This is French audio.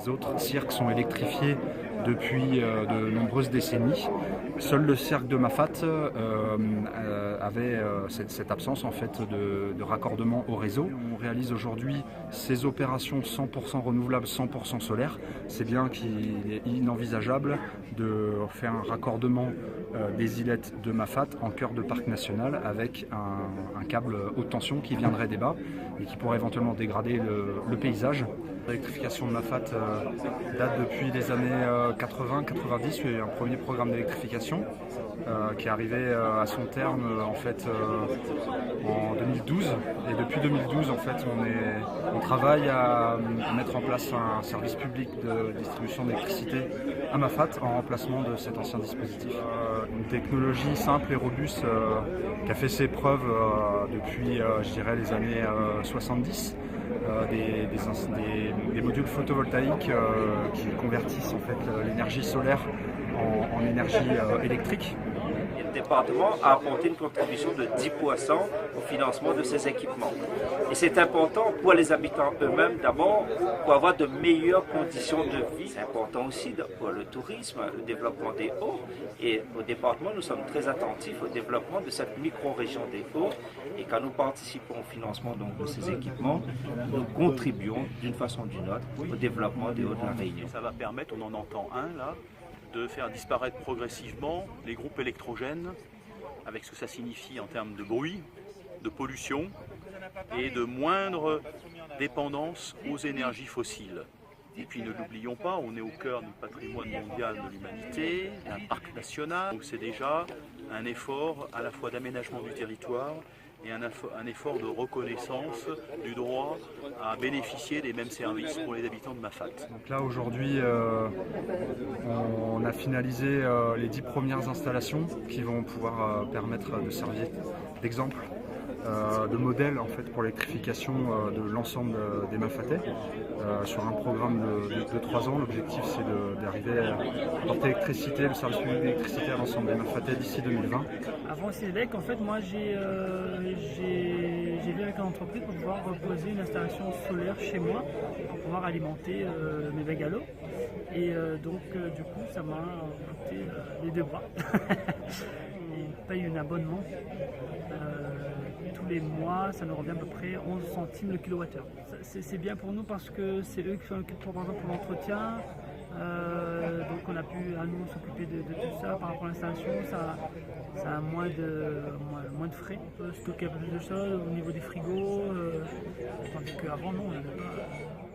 les autres cirques sont électrifiés depuis de nombreuses décennies. Seul le cirque de Mafat avait cette absence en fait de raccordement au réseau. On réalise aujourd'hui ces opérations 100% renouvelables, 100% solaires. C'est bien qu'il est inenvisageable de faire un raccordement des îlettes de Mafat en cœur de parc national avec un câble haute tension qui viendrait des bas et qui pourrait éventuellement dégrader le paysage. L'électrification de Mafat date depuis les années 80-90. Il y a eu un premier programme d'électrification qui est arrivé à son terme en fait en 2012. Et depuis 2012 en fait on travaille à mettre en place un service public de distribution d'électricité à Mafat en remplacement de cet ancien dispositif. Une technologie simple et robuste qui a fait ses preuves depuis je dirais les années 70. Des modules photovoltaïques qui convertissent en fait l'énergie solaire en énergie électrique. Le département a apporté une contribution de 10% au financement de ces équipements. Et c'est important pour les habitants eux-mêmes d'abord, pour avoir de meilleures conditions de vie. C'est important aussi pour le tourisme, le développement des Hauts. Et au département, nous sommes très attentifs au développement de cette micro-région des Hauts. Et quand nous participons au financement donc, de ces équipements, nous contribuons d'une façon ou d'une autre au développement des Hauts de la Réunion. Ça va permettre, on en entend un là, de faire disparaître progressivement les groupes électrogènes, avec ce que ça signifie en termes de bruit, de pollution et de moindre dépendance aux énergies fossiles. Et puis ne l'oublions pas, on est au cœur du patrimoine mondial de l'humanité, un parc national, donc c'est déjà un effort à la fois d'aménagement du territoire et un effort de reconnaissance du droit à bénéficier des mêmes services pour les habitants de Mafat. Donc là aujourd'hui on a finalisé les 10 premières installations qui vont pouvoir permettre de servir d'exemple, de modèle en fait pour l'électrification de l'ensemble des Mafatais sur un programme de 3 ans. L'objectif c'est d'arriver à apporter l'électricité, le service public d'électricité à l'ensemble des Mafatais d'ici 2020. Avant CEDEC, en fait, moi j'ai vu avec une entreprise pour pouvoir reposer une installation solaire chez moi pour pouvoir alimenter mes bungalows. Et donc du coup ça m'a coûté les deux bras. On paye un abonnement tous les mois, ça nous revient à peu près 11 centimes le kilowattheure. C'est bien pour nous parce que c'est eux qui s'en occupent par exemple pour l'entretien. Donc on a pu à nous s'occuper de tout ça par rapport à l'installation, ça a moins de frais. On peut stocker un peu plus de choses au niveau des frigos, tandis qu'avant non, on n'avait pas.